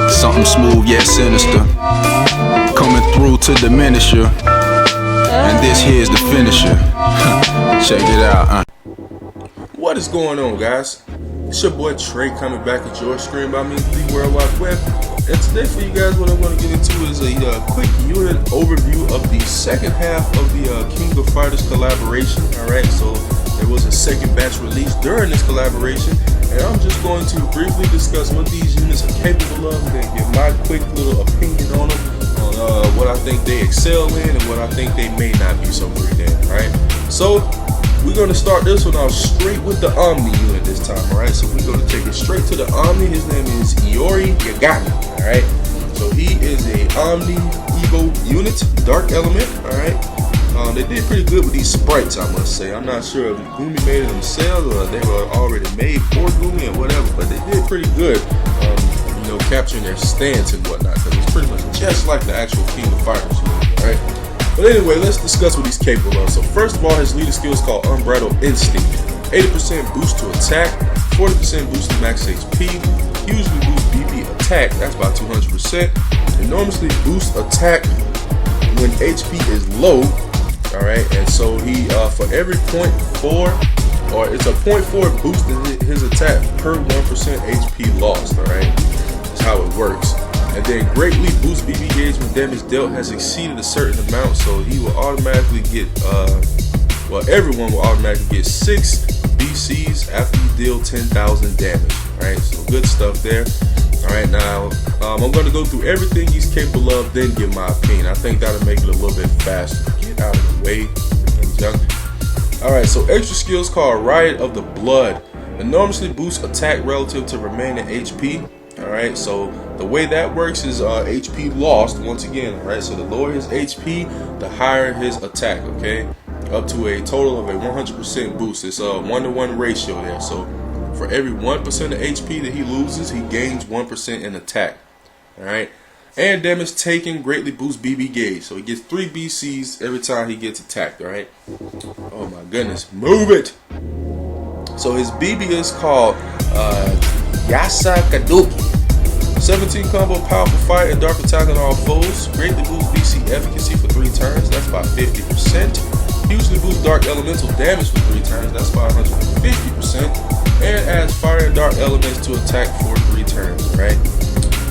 Something smooth yet sinister, coming through to diminish you. And this here's the finisher. Check it out. What is going on, guys? It's your boy Trey coming back at your screen by me, the World Wide Web. And today for you guys, what I'm going to get into is a quick unit overview of the second half of the King of Fighters collaboration. Alright, so there was a second batch released during this collaboration, and I'm just going to briefly discuss what these units are capable of and give my quick little opinion on them, on what I think they excel in and what I think they may not be so great in. Alright, so we're going to start this one off straight with the Omni unit this time. Alright, so we're going to take it straight to the Omni. His name is Iori Yagami. Alright, so he is a Omni Evo unit, Dark Element. Alright, they did pretty good with these sprites, I must say. I'm not sure if Gumi made it themselves or they were already made for Gumi or whatever, but they did pretty good, you know, capturing their stance and whatnot, because it's pretty much just like the actual King of Fighters unit. Alright, but anyway, let's discuss what he's capable of. So first of all, his leader skill is called Unbridled Instinct. 80% boost to attack, 40% boost to max HP, hugely boost BB attack, that's about 200%, enormously boost attack when HP is low. Alright, and so he, for every 0.4, or it's a 0.4 boost in his attack per 1% HP lost. Alright, that's how it works. And then greatly boost BB gauge when damage dealt has exceeded a certain amount, so he will automatically get, well, everyone will automatically get 6 BCs after you deal 10,000 damage. Alright, so good stuff there. Alright, now I'm going to go through everything he's capable of, then give my opinion. I think that'll make it a little bit faster. Get out of the way, junk. Alright, so extra skills called Riot of the Blood. Enormously boosts attack relative to remaining HP. Alright, so the way that works is HP lost once again. Alright, so the lower his HP, the higher his attack, okay? Up to a total of a 100% boost. It's a 1-to-1 ratio there. So for every 1% of HP that he loses, he gains 1% in attack. Alright, and damage taken greatly boosts BB gauge. So he gets 3 BCs every time he gets attacked. Alright, oh my goodness, move it. So his BB is called Yasakaduki. 17 combo powerful fight and dark attack on all foes. Greatly boost BC efficacy for 3 turns, that's about 50%. Hugely boost dark elemental damage for 3 turns, that's about 150%. And adds fire and dark elements to attack for 3 turns. Right?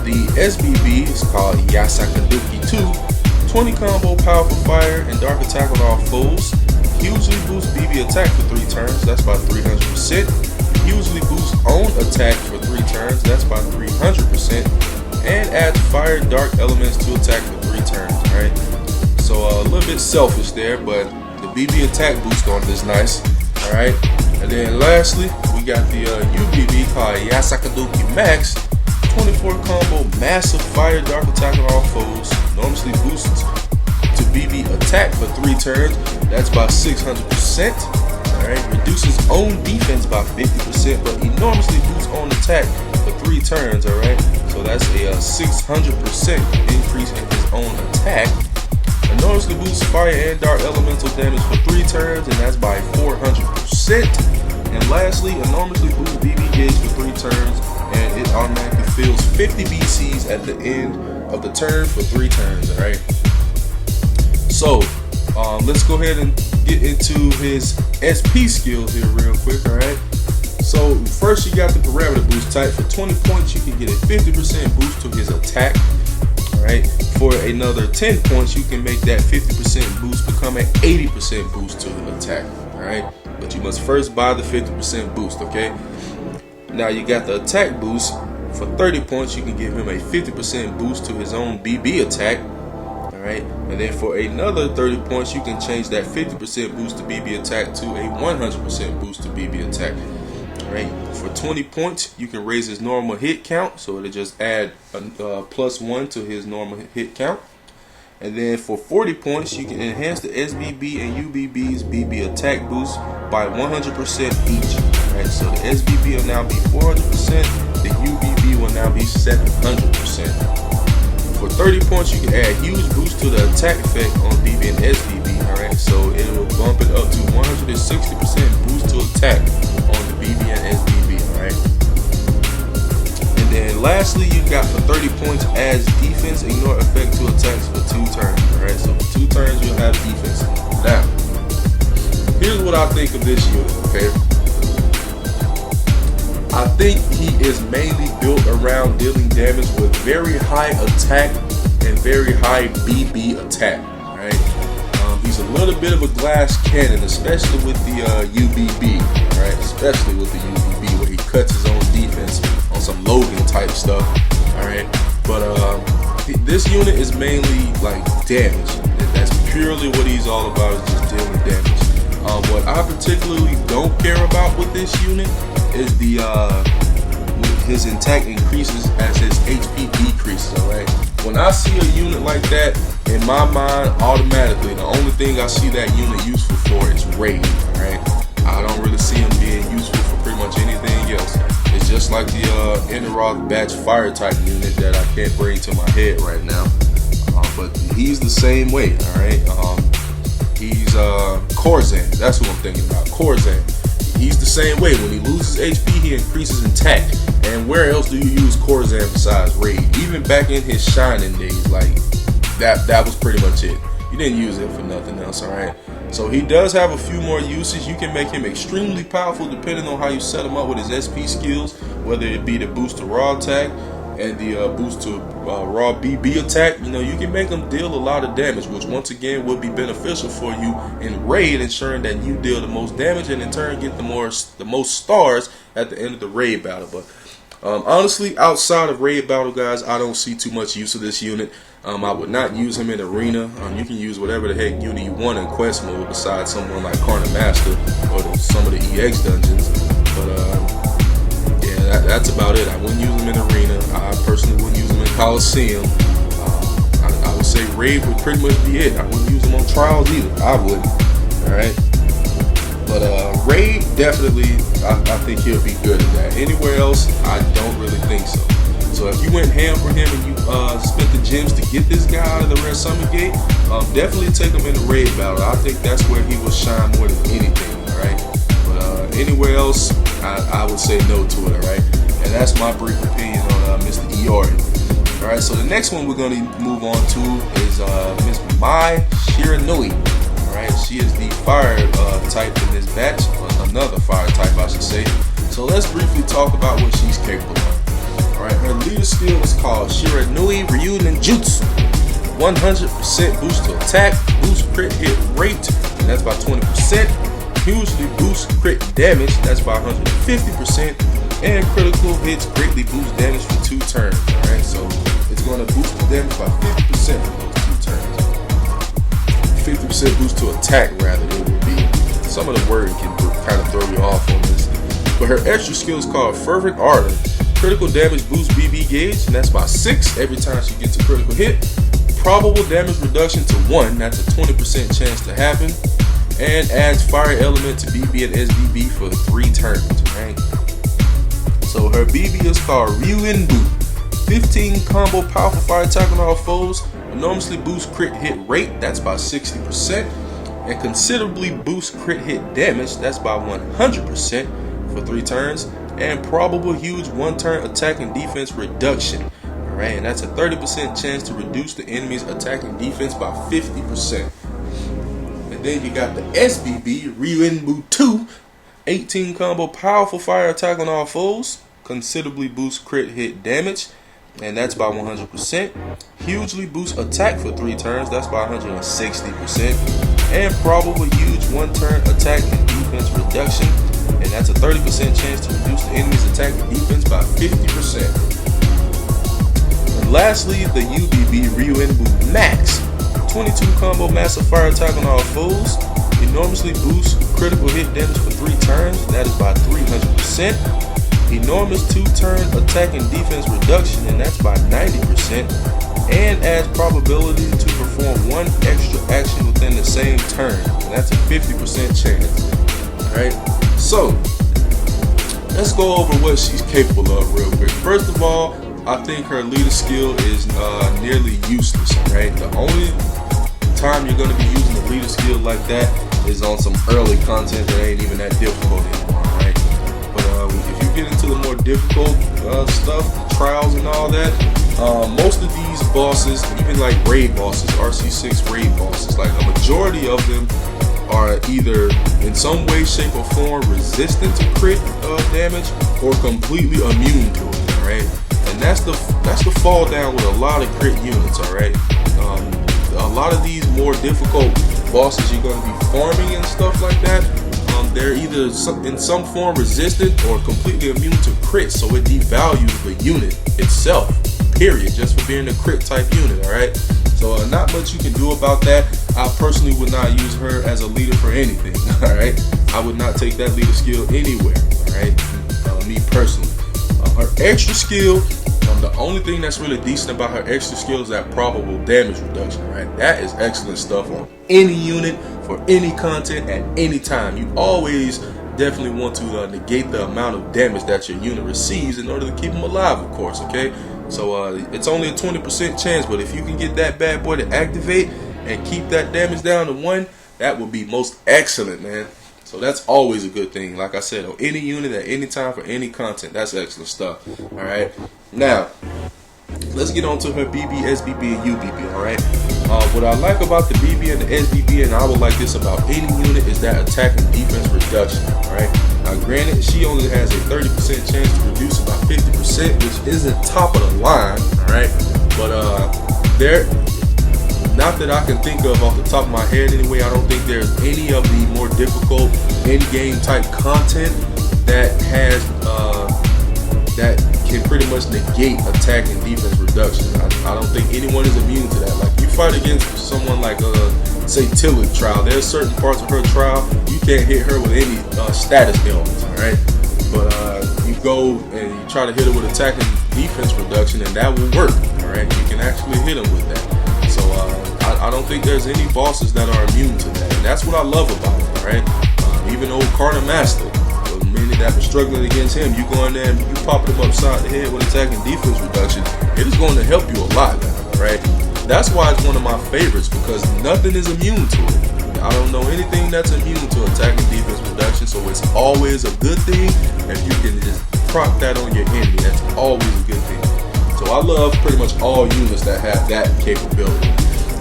The SBB is called Yasakaduki 2. 20 combo powerful fire and dark attack on all foes. Hugely boost BB attack for 3 turns, that's about 300%. Hugely boosts own attack for 3 turns, that's about 300%, and adds fire and dark elements to attack for 3 turns. Right? So a little bit selfish there, but the BB attack boost on this nice. Alright, and then lastly we got the UBB called Yasakaduki Max. 24 combo massive fire dark attack on all foes. Enormously boosts to BB attack for 3 turns, that's about 600%. Alright, reduces own defense by 50%, but enormously boosts own attack for 3 turns. Alright, so that's a 600% increase in his own attack. Enormously boosts fire and dark elemental damage for 3 turns, and that's by 400%. And lastly, enormously boosts BB gauge for 3 turns, and it automatically fills 50 BCs at the end of the turn for 3 turns. Alright, so let's go ahead and get into his SP skills here real quick. Alright, so first you got the parameter boost type. For 20 points you can get a 50% boost to his attack. Alright, for another 10 points you can make that 50% boost become an 80% boost to the attack. Alright, but you must first buy the 50% boost. Okay, now you got the attack boost. For 30 points you can give him a 50% boost to his own BB attack. Alright, and then for another 30 points you can change that 50% boost to BB attack to a 100% boost to BB attack. Alright, for 20 points you can raise his normal hit count, so it'll just add a +1 to his normal hit count. And then for 40 points you can enhance the SBB and UBB's BB attack boost by 100% each. Alright, so the SBB will now be 400%, the UBB will now be 700%. For 30 points, you can add huge boost to the attack effect on BB and SBB. Alright, so it will bump it up to 160% boost to attack on the BB and Lastly, you got for 30 points adds defense, ignore effect to attacks for 2 turns. Alright, so for 2 turns you'll have defense. Now, here's what I think of this unit, okay? I think he is mainly built around dealing damage with very high attack and very high BB attack, right? He's a little bit of a glass cannon, especially with the UBB, right? Especially with the UBB, where he cuts his own defense on some Logan type stuff, all right? But this unit is mainly like damage. That's purely what he's all about, is just dealing damage. What I particularly don't care about with this unit is the his attack increases as his HP decreases. All right. When I see a unit like that, in my mind, automatically the only thing I see that unit useful for is raid. All right. I don't really see him being useful for pretty much anything else. It's just like the Enderoth Batch Fire type unit that I can't bring to my head right now. But he's the same way. All right. He's Corzan. That's what I'm thinking about. Corzan. He's the same way. When he loses HP, he increases attack. And where else do you use Corzan besides raid? Even back in his shining days, like that was pretty much it. You didn't use it for nothing else, alright? So he does have a few more uses. You can make him extremely powerful depending on how you set him up with his SP skills, whether it be the boost to raw attack and the boost to raw BB attack. You know, you can make them deal a lot of damage, which once again would be beneficial for you in raid, ensuring that you deal the most damage and in turn get the most stars at the end of the raid battle. But honestly, outside of raid battle, guys, I don't see too much use of this unit. I would not use him in arena. You can use whatever the heck unit you want in quest mode besides someone like Carnage Master or some of the EX dungeons. But yeah, that's about it. I wouldn't use him in arena. I personally wouldn't use him in Coliseum. I would say raid would pretty much be it. I wouldn't use him on trials either. I wouldn't. Alright. But raid, definitely, I think he'll be good at that. Anywhere else, I don't really think so. So if you went ham for him and you spent the gems to get this guy out of the Red Summon Gate, definitely take him in the raid battle. I think that's where he will shine more than anything, alright? But anywhere else, I would say no to it, alright? And that's my brief opinion on Mr. Iori. Alright, so the next one we're going to move on to is Miss Mai Shiranui. Alright, she is the fire type in this batch, another fire type I should say. So let's briefly talk about what she's capable of. Alright, her leader skill is called Shiranui Ryu Ninjutsu. 100% boost to attack, boost crit hit rate, and that's by 20%. Hugely boost crit damage, that's by 150%. And critical hits greatly boost damage for 2 turns. Alright, so it's going to boost the damage by 50% for those 2 turns. 50% boost to attack, rather, it would be. Some of the wording can kind of throw you off on this. But her extra skill is called Fervent Ardor. Critical damage boosts BB gauge, and that's by 6 every time she gets a critical hit. Probable damage reduction to 1, that's a 20% chance to happen. And adds fire element to BB and SBB for 3 turns, right? So her BB is called Ryuinbu. 15 combo powerful fire attack on all foes. Enormously boosts crit hit rate, that's by 60%. And considerably boosts crit hit damage, that's by 100% for 3 turns. And probable huge 1-turn attack and defense reduction. Alright, and that's a 30% chance to reduce the enemy's attack and defense by 50%. And then you got the SBB, Ryuinbu 2. 18 combo powerful fire attack on all foes. Considerably boosts crit hit damage, and that's by 100%. Hugely boosts attack for 3 turns, that's by 160%. And probable huge 1-turn attack and defense reduction, and that's a 30% chance to reduce the enemy's attack and defense by 50%. And lastly, the UBB Ryuinbu Max. 22 combo massive fire attack on all foes. Enormously boosts critical hit damage for 3 turns, and that is by 300%. Enormous 2-turn attack and defense reduction, and that's by 90%. And adds probability to perform 1 extra action within the same turn, and that's a 50% chance. Alright, so let's go over what she's capable of real quick. First of all, I think her leader skill is nearly useless. Right, the only time you're going to be using the leader skill like that is on some early content that ain't even that difficult anymore. Right, but if you get into the more difficult stuff, trials and all that, most of these bosses, even like raid bosses, RC6 raid bosses, like a majority of them are either in some way, shape, or form resistant to crit damage or completely immune to it. All right, and that's the fall down with a lot of crit units. All right, a lot of these more difficult bosses you're going to be farming and stuff like that. They're either in some form resistant or completely immune to crit, so it devalues the unit itself. Period, just for being a crit type unit. All right. So not much you can do about that. I personally would not use her as a leader for anything. All right, I would not take that leader skill anywhere. All right, me personally. Her extra skill, the only thing that's really decent about her extra skill is that probable damage reduction. All right, that is excellent stuff on any unit for any content at any time. You always definitely want to negate the amount of damage that your unit receives in order to keep them alive, of course. Okay. So it's only a 20% chance, but if you can get that bad boy to activate and keep that damage down to 1, that would be most excellent, man. So that's always a good thing. Like I said, on any unit at any time for any content, that's excellent stuff. All right. Now, let's get on to her BB, SBB, and UBB. All right. What I like about the BB and the SBB, and I would like this about any unit, is that attack and defense reduction. All right. Now, granted, she only has a 30% chance to reduce it by 50%, which isn't top of the line. All right. But not that I can think of off the top of my head anyway, I don't think there's any of the more difficult in-game type content that has that can pretty much negate attack and defense reduction. I don't think anyone is immune to that. Like, you fight against someone like say Tillich trial, there's certain parts of her trial you can't hit her with any status ailments. All right, but you go and you try to hit her with attack and defense reduction, and that will work. All right, you can actually hit them with that. So I don't think there's any bosses that are immune to that, and that's what I love about it. All right, even old Carter Master, the minute that was struggling against him, you go in there and you pop him upside the head with attack and defense reduction. It is going to help you a lot, all right. That's why it's one of my favorites, because nothing is immune to it. I don't know anything that's immune to attack and defense reduction, so it's always a good thing if you can just proc that on your enemy. That's always a good thing. So I love pretty much all units that have that capability.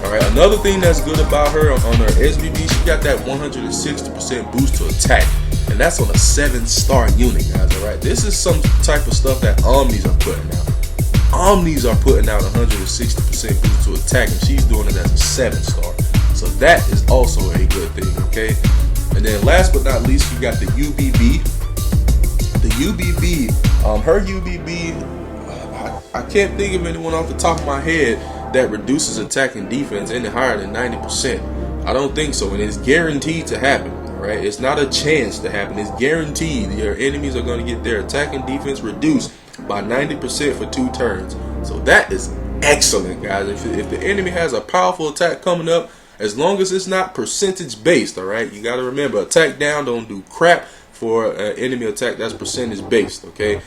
Alright, another thing that's good about her on her SBB, she got that 160% boost to attack. And that's on a 7-star unit, guys. Alright, this is some type of stuff that Omnis are putting out. Omnis are putting out 160% boost to attack, and she's doing it as a 7-star. So that is also a good thing, okay? And then last but not least, you got the UBB. The UBB, her UBB, I can't think of anyone off the top of my head that reduces attack and defense any higher than 90%. I don't think so, and it's guaranteed to happen. Right? It's not a chance to happen. It's guaranteed. Your enemies are going to get their attack and defense reduced by 90% for 2 turns. So that is excellent, guys. If the enemy has a powerful attack coming up, as long as it's not percentage based, all right? You got to remember, attack down don't do crap for an enemy attack that's percentage based, okay?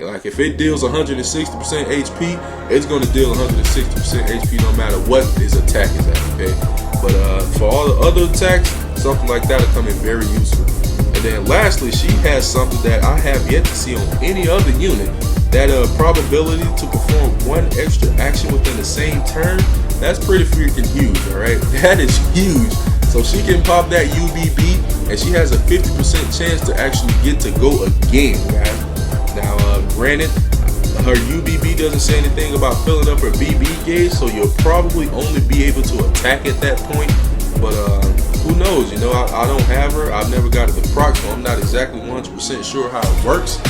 Like if it deals 160% HP, it's going to deal 160% HP no matter what his attack is at, okay? But for all the other attacks, something like that will come in very useful. And then lastly, she has something that I have yet to see on any other unit, that probability to perform 1 extra action within the same turn. That's pretty freaking huge, all right? That is huge. So she can pop that UBB, and she has a 50% chance to actually get to go again, guys. Now, granted, her UBB doesn't say anything about filling up her BB gauge, so you'll probably only be able to attack at that point. But who knows? You know, I don't have her. I've never got it to proc, so I'm not exactly 100% sure how it works.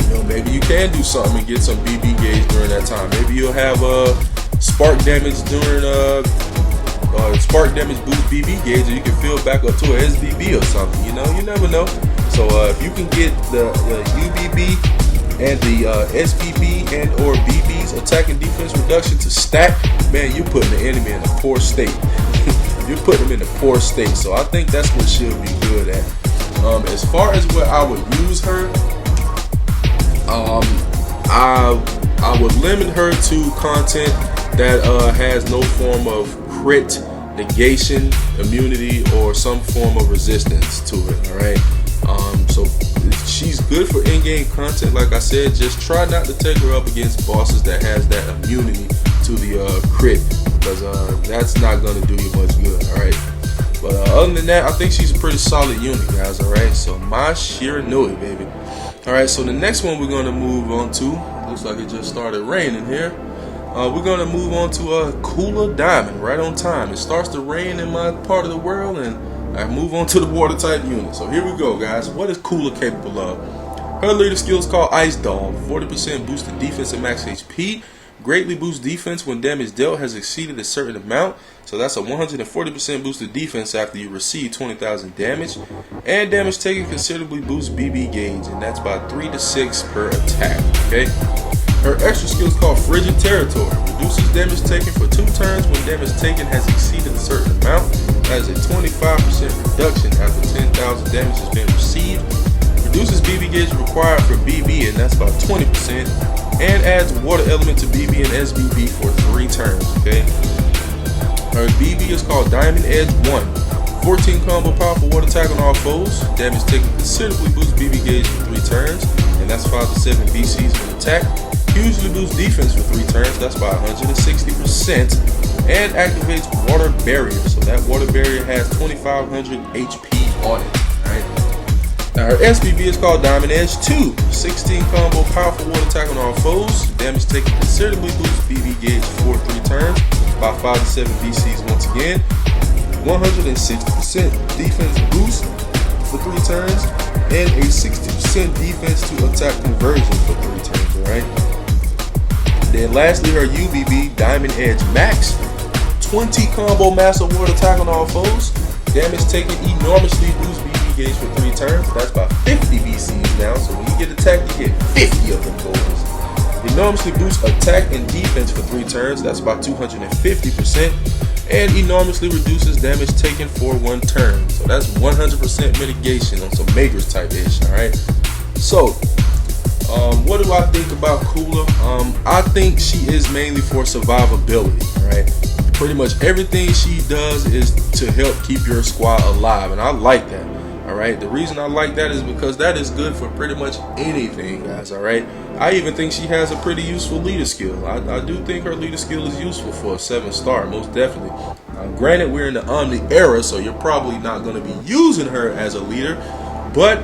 You know, maybe you can do something and get some BB gauge during that time. Maybe you'll have spark damage during spark damage boost BB gauge, and you can fill back up to a SBB or something. You know, you never know. So if you can get the UBB and the SBB and or BB's attack and defense reduction to stack, man, you're putting the enemy in a poor state. You're putting them in a poor state. So I think that's what she'll be good at. As far as what I would use her, I would limit her to content that has no form of crit, negation, immunity, or some form of resistance to it. All right. So she's good for in-game content. Like I said, just try not to take her up against bosses that has that immunity to the crit, because that's not going to do you much good. Alright, but other than that, I think she's a pretty solid unit, guys. Alright, so my Shiranui, baby. Alright, so the next one we're going to move on to, looks like it just started raining here. We're going to move on to Cooler Diamond, right on time. It starts to rain in my part of the world, and I move on to the water type unit. So here we go, guys. What is Cooler capable of? Her leader skill is called Ice Dog. 40% boosted defense and max HP. Greatly boosts defense when damage dealt has exceeded a certain amount. So that's a 140% boosted defense after you receive 20,000 damage. And damage taken considerably boosts BB gauge, and that's by 3 to 6 per attack. Okay. Her extra skill is called Frigid Territory. Reduces damage taken for 2 turns when damage taken has exceeded a certain amount. Has a 25% reduction after 10,000 damage has been received. Reduces BB gauge required for BB, and that's about 20%. And adds water element to BB and SBB for 3 turns. Okay. Her BB is called Diamond Edge 1. 14 combo powerful water attack on all foes. Damage taken considerably boosts BB gauge for 3 turns, and that's 5 to 7 BCs per attack. Hugely boosts defense for 3 turns, that's by 160%, and activates Water Barrier. So that Water Barrier has 2,500 HP on it. Alright. Now her SBB is called Diamond Edge 2. 16 combo powerful water attack on all foes. Damage taken considerably boosts BB gauge for 3 turns, by 5 to 7 BCs once again. 160% defense boost for 3 turns, and a 60% defense to attack conversion for 3 turns. Alright. Then lastly, her UBB, Diamond Edge Max. 20 combo massive water attack on all foes. Damage taken enormously boosts BB gauge for 3 turns. That's about 50 BCs now. So when you get attacked, you get 50 of them totals. Enormously boosts attack and defense for 3 turns. That's about 250%. And enormously reduces damage taken for 1 turn. So that's 100% mitigation on some Magus type ish. Alright. So what do I think about Cooler? I think she is mainly for survivability, right? Pretty much everything she does is to help keep your squad alive, and I like that, alright? The reason I like that is because that is good for pretty much anything, guys, alright? I even think she has a pretty useful leader skill. I do think her leader skill is useful for a 7-star, most definitely. Granted, we're in the Omni era, so you're probably not going to be using her as a leader, but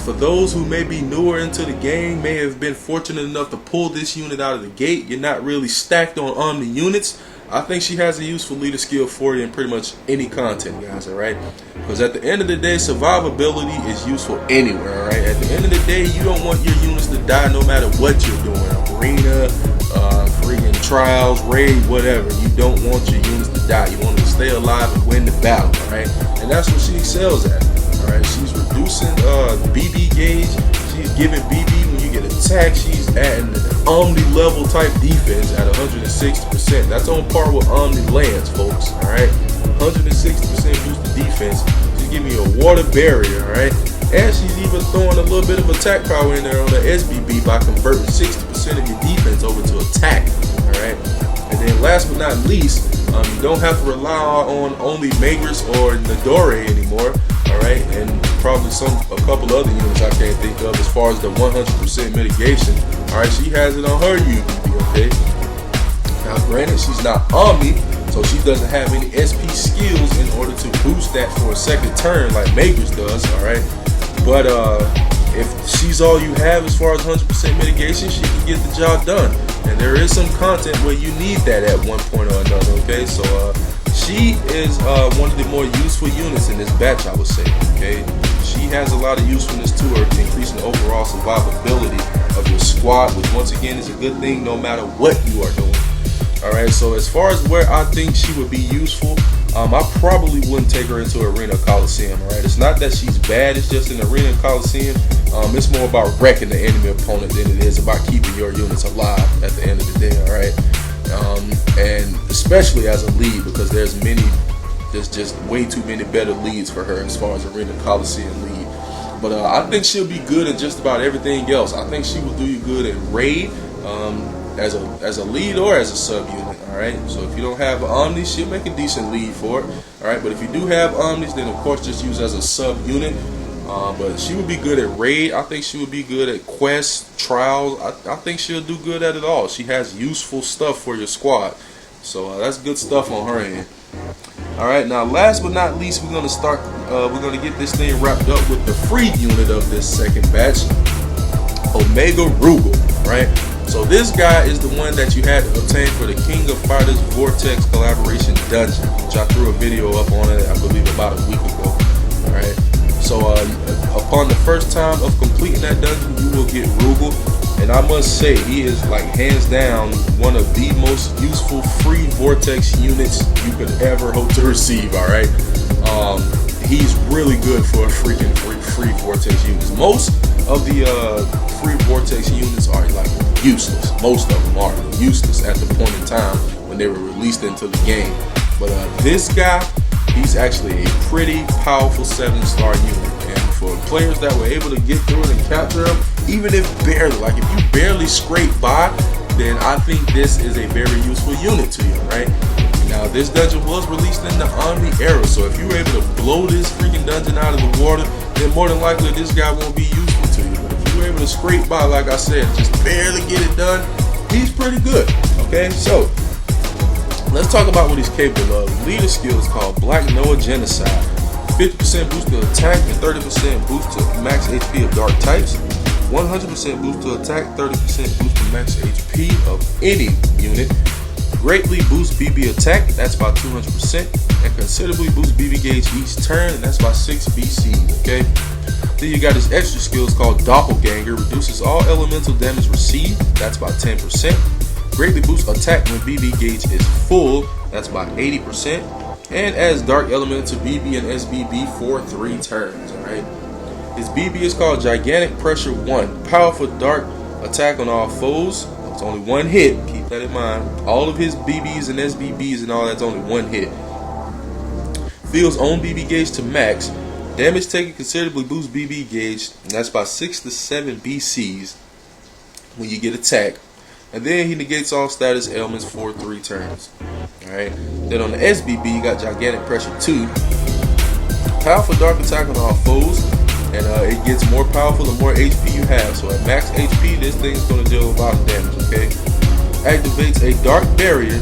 for those who may be newer into the game, may have been fortunate enough to pull this unit out of the gate, you're not really stacked on Omni units, I think she has a useful leader skill for you in pretty much any content, guys, alright? Because at the end of the day, survivability is useful anywhere, alright? At the end of the day, you don't want your units to die no matter what you're doing. Arena, freaking trials, raid, whatever. You don't want your units to die. You want them to stay alive and win the battle, alright? And that's what she excels at. Alright, she's reducing BB gauge. She's giving BB when you get attacked. She's adding an Omni level type defense at 160%. That's on par with Omni Lance, folks. Alright, 160% boosted defense. She's giving you a water barrier. Alright, and she's even throwing a little bit of attack power in there on the SBB by converting 60% of your defense over to attack. Alright, and then last but not least, you don't have to rely on only Magus or Nidore anymore. Alright, and probably a couple other units I can't think of as far as the 100% mitigation. Alright, she has it on her UBB, okay? Now granted, she's not Omni, so she doesn't have any SP skills in order to boost that for a second turn like Magus does, alright? But if she's all you have as far as 100% mitigation, she can get the job done. And there is some content where you need that at one point or another, okay? So she is one of the more useful units in this batch, I would say, okay? She has a lot of usefulness to her, increasing the overall survivability of your squad, which once again is a good thing no matter what you are doing. Alright, so as far as where I think she would be useful, I probably wouldn't take her into Arena Coliseum, alright? It's not that she's bad, it's just in Arena Coliseum, it's more about wrecking the enemy opponent than it is about keeping your units alive at the end of the day, alright? And especially as a lead, because there's just way too many better leads for her as far as Arena Coliseum lead. But I think she'll be good at just about everything else. I think she will do you good in raid, as a lead or as a sub unit. Alright, so if you don't have Omni, she'll make a decent lead for it. Alright, but if you do have Omnis, then of course just use as a sub unit. But she would be good at raid. I think she would be good at quest trials. I think she'll do good at it all. She has useful stuff for your squad, so that's good stuff on her end. All right, now last but not least, we're gonna start. We're gonna get this thing wrapped up with the free unit of this second batch, Omega Rugal. Right. So this guy is the one that you had to obtain for the King of Fighters Vortex collaboration dungeon, which I threw a video up on it, I believe, about a week ago. All right. So upon the first time of completing that dungeon, you will get Rugal, and I must say he is like hands down one of the most useful free Vortex units you could ever hope to receive. All right, he's really good for a freaking free Vortex units. Most of the free Vortex units are like useless. Most of them are useless at the point in time when they were released into the game. But this guy, he's actually a pretty powerful 7-star unit, and for players that were able to get through it and capture him, even if barely, like if you barely scrape by, then I think this is a very useful unit to you, right? Now this dungeon was released in the Omni era, so if you were able to blow this freaking dungeon out of the water, then more than likely this guy won't be useful to you. But if you were able to scrape by, like I said, just barely get it done, he's pretty good. Okay, so let's talk about what he's capable of. Leader skill is called Black Noah Genocide. 50% boost to attack and 30% boost to max HP of dark types. 100% boost to attack, 30% boost to max HP of any unit. Greatly boost BB attack, that's by 200%, and considerably boost BB gauge each turn, and that's by 6 BC, okay? Then you got his extra skills called Doppelganger, reduces all elemental damage received, that's by 10%. Greatly boosts attack when BB gauge is full, that's by 80%. And adds Dark Element to BB and SBB for 3 turns, alright? His BB is called Gigantic Pressure 1, powerful dark attack on all foes. It's only 1 hit, keep that in mind. All of his BBs and SBBs and all that's only 1 hit. Fills own BB gauge to max. Damage taken considerably boosts BB gauge, and that's by 6 to 7 BCs when you get attacked. And then he negates all status ailments for 3 turns. Alright. Then on the SBB, you got Gigantic Pressure 2. Powerful dark attack on all foes. And it gets more powerful the more HP you have. So at max HP, this thing is going to deal a lot of damage, okay? Activates a Dark Barrier.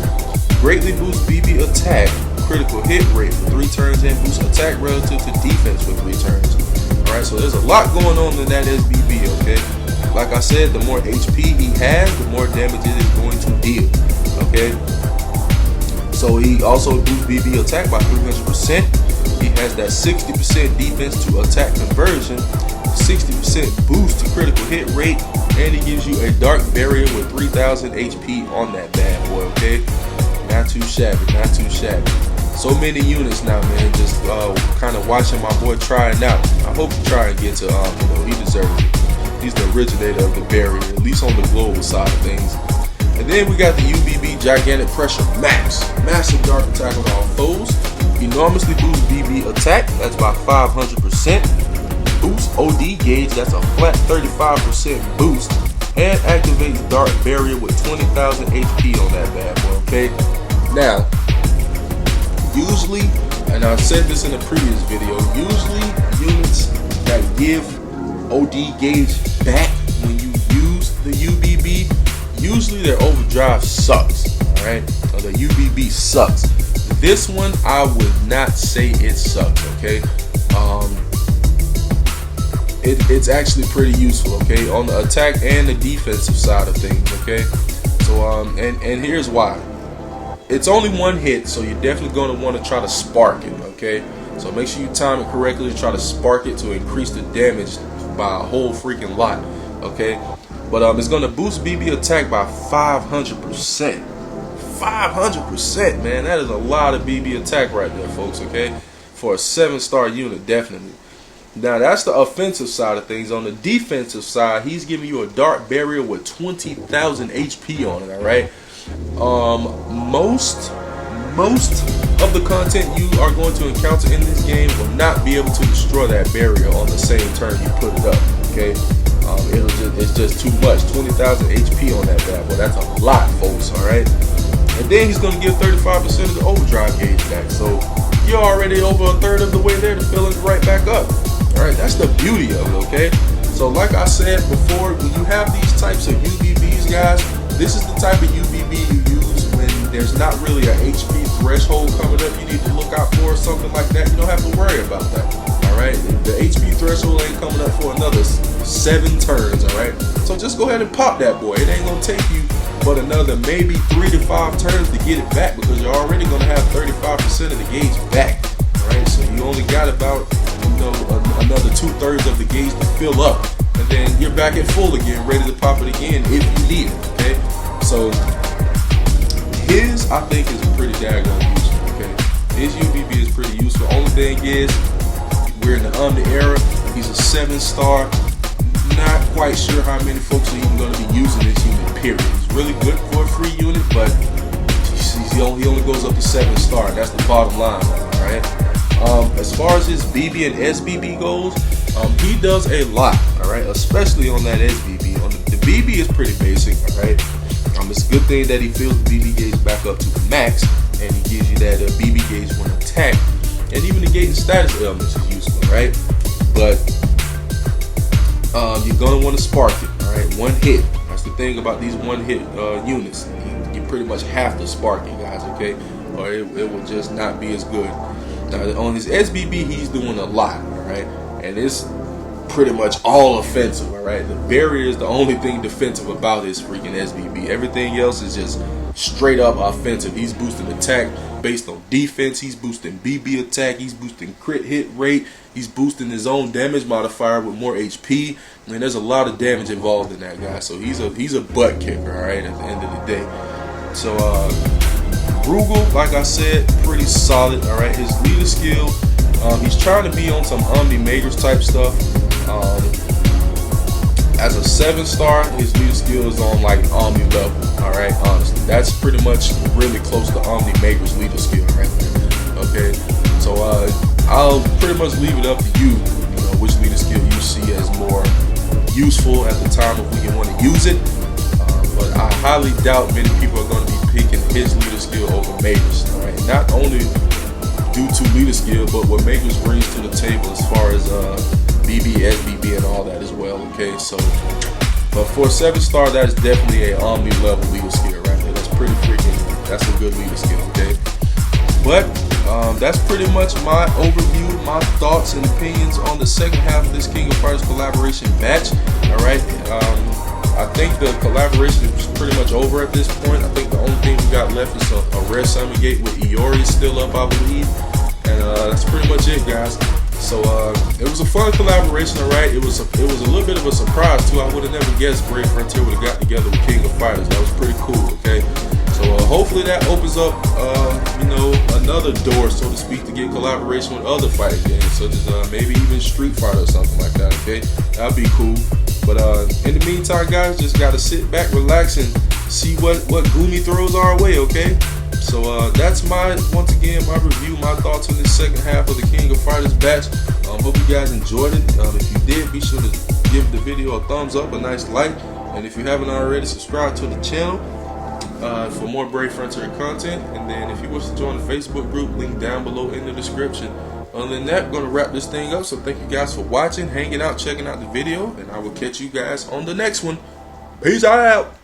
Greatly boosts BB attack, critical hit rate for 3 turns, and boosts attack relative to defense for 3 turns. Alright, so there's a lot going on in that SBB, okay? Like I said, the more HP he has, the more damage it is going to deal, okay? So he also boosts BB attack by 300%. He has that 60% defense to attack conversion, 60% boost to critical hit rate, and he gives you a dark barrier with 3000 HP on that bad boy, okay? Not too shabby, not too shabby. So many units now, man, just kind of watching my boy trying out. I hope you try and get to, he deserves it. He's the originator of the barrier, at least on the global side of things. And then we got the UBB Gigantic Pressure Max. Massive dark attack on all foes. Enormously boost BB attack, that's by 500%. Boost OD gauge, that's a flat 35% boost. And activates Dark Barrier with 20,000 HP on that bad boy, okay? Now, usually, and I said this in a previous video, usually units that give OD gauge back when you use the UBB, usually their overdrive sucks, alright? Or the UBB sucks. This one, I would not say it sucks, okay? It's actually pretty useful, okay? On the attack and the defensive side of things, okay? So, and here's why. It's only 1 hit, so you're definitely going to want to try to spark it, okay? So make sure you time it correctly to try to spark it to increase the damage by a whole freaking lot, okay? But it's going to boost BB attack by 500%. 500%, man. That is a lot of BB attack right there, folks, okay? For a 7-star unit, definitely. Now, that's the offensive side of things. On the defensive side, he's giving you a Dark Barrier with 20,000 HP on it, all right? Most of the content you are going to encounter in this game will not be able to destroy that barrier on the same turn you put it up, okay? It's just too much. 20,000 HP on that bad boy. That's a lot, folks, all right? And then he's going to give 35% of the overdrive gauge back. So you're already over a third of the way there to fill it right back up. Alright, that's the beauty of it, okay? So like I said before, when you have these types of UBBs, guys, this is the type of UBB you use when there's not really an HP threshold coming up you need to look out for or something like that. You don't have to worry about that. Alright, the HP threshold ain't coming up for another 7 turns, alright? So just go ahead and pop that boy. It ain't gonna take you but another maybe 3 to 5 turns to get it back, because you're already gonna have 35% of the gauge back. Alright, so you only got about, you know, another 2/3 of the gauge to fill up, and then you're back at full again, ready to pop it again if you need it. Okay, so his, I think, is pretty daggone useful. Okay, his UBB is pretty useful. Only thing is, we're in the Omni era. He's a 7-star. Not quite sure how many folks are even going to be using this unit. Period. He's really good for a free unit, but he only goes up to 7-star. That's the bottom line. All right. As far as his BB and SBB goes, he does a lot. All right, especially on that SBB. On the BB is pretty basic. All right. It's a good thing that he fills the BB gauge back up to the max, and he gives you that BB gauge when attacked, and even the gauge and status elements is useful, right? But you're gonna want to spark it, all right? One hit. That's the thing about these one-hit units. You pretty much have to spark it, guys, okay? Or it will just not be as good. Now on his SBB, he's doing a lot, all right? And it's pretty much all offensive, all right? The barrier is the only thing defensive about his freaking SBB. Everything else is just straight up offensive. He's boosting attack based on defense. He's boosting BB attack. He's boosting crit hit rate. He's boosting his own damage modifier with more HP. I mean, there's a lot of damage involved in that guy. So he's a butt kicker, all right, at the end of the day. So Rugal, like I said, pretty solid, all right? His leader skill, he's trying to be on some Omni Matrix type stuff. As a 7-star, his leader skill is on like Omni level, alright, honestly. That's pretty much really close to Omni Maker's leader skill right there. Okay, so I'll pretty much leave it up to you, you know, which leader skill you see as more useful at the time if we want to use it. But I highly doubt many people are going to be picking his leader skill over Maker's, alright? Not only due to leader skill, but what Maker's brings to the table as far as BB, SBB, and all that as well. Okay, so but for a 7-star, that is definitely a Omni level leader skill right there. That's pretty freaking. That's a good leader skill. Okay, but that's pretty much my overview, my thoughts and opinions on the second half of this King of Fighters collaboration batch. All right, I think the collaboration is pretty much over at this point. I think the only thing we got left is a rare summon gate with Iori still up, I believe, and that's pretty much it, guys. So it was a fun collaboration, alright. It was a little bit of a surprise too. I would have never guessed Brave Frontier would have got together with King of Fighters. That was pretty cool. Okay, so hopefully that opens up, you know, another door, so to speak, to get collaboration with other fighting games, such as maybe even Street Fighter or something like that. Okay, that'd be cool. But in the meantime, guys, just gotta sit back, relax, and see what Gumi throws our way. Okay. So that's once again my review, my thoughts on this second half of the King of Fighters batch. Hope you guys enjoyed it. If you did, be sure to give the video a thumbs up, a nice like, and if you haven't already, subscribe to the channel for more Brave Frontier content. And then if you wish to join the Facebook group, link down below in the description. Other than that, I'm going to wrap this thing up. So thank you guys for watching, hanging out, checking out the video, and I will catch you guys on the next one. Peace out.